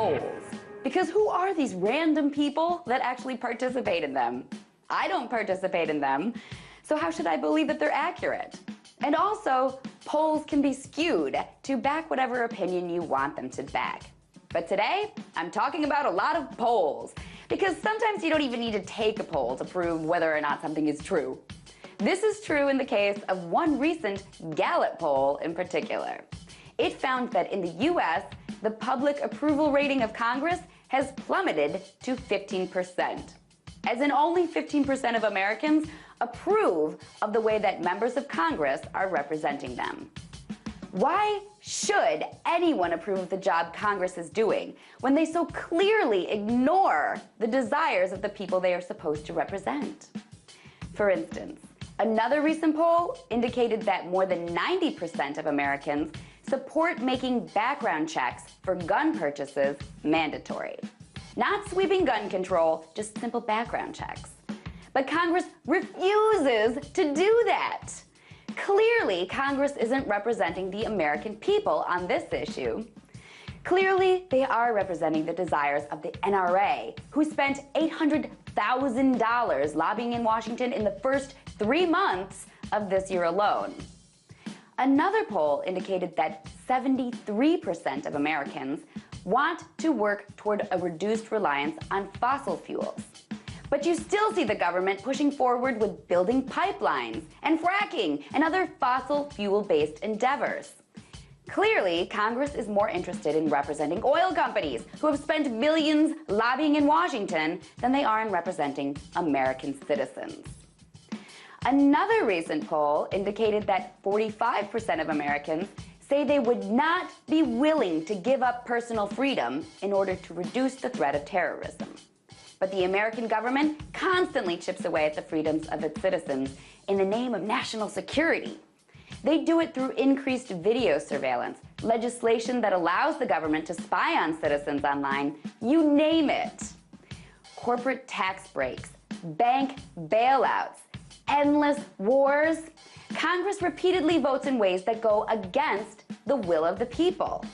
polls. Because who are these random people that actually participate in them? I don't participate in them, so how should I believe that they're accurate? And also, polls can be skewed to back whatever opinion you want them to back. But today, I'm talking about a lot of polls, because sometimes you don't even need to take a poll to prove whether or not something is true. This is true in the case of one recent Gallup poll in particular. It found that in the US, the public approval rating of Congress has plummeted to 15%. As in, only 15% of Americans approve of the way that members of Congress are representing them. Why should anyone approve of the job Congress is doing when they so clearly ignore the desires of the people they are supposed to represent? For instance, another recent poll indicated that more than 90% of Americans support making background checks for gun purchases mandatory. Not sweeping gun control, just simple background checks. But Congress refuses to do that. Clearly, Congress isn't representing the American people on this issue. Clearly, they are representing the desires of the NRA, who spent $800,000 lobbying in Washington in the first 3 months of this year alone. Another poll indicated that 73% of Americans want to work toward a reduced reliance on fossil fuels. But you still see the government pushing forward with building pipelines and fracking and other fossil fuel-based endeavors. Clearly, Congress is more interested in representing oil companies who have spent millions lobbying in Washington than they are in representing American citizens. Another recent poll indicated that 45% of Americans say they would not be willing to give up personal freedom in order to reduce the threat of terrorism. But the American government constantly chips away at the freedoms of its citizens in the name of national security. They do it through increased video surveillance, legislation that allows the government to spy on citizens online, you name it. Corporate tax breaks, bank bailouts, endless wars. Congress repeatedly votes in ways that go against the will of the people.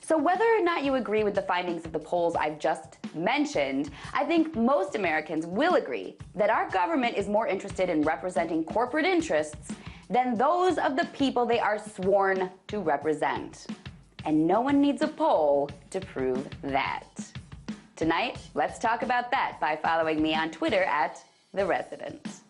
So whether or not you agree with the findings of the polls I've just mentioned, I think most Americans will agree that our government is more interested in representing corporate interests than those of the people they are sworn to represent. And no one needs a poll to prove that. Tonight, let's talk about that by following me on Twitter @TheResident.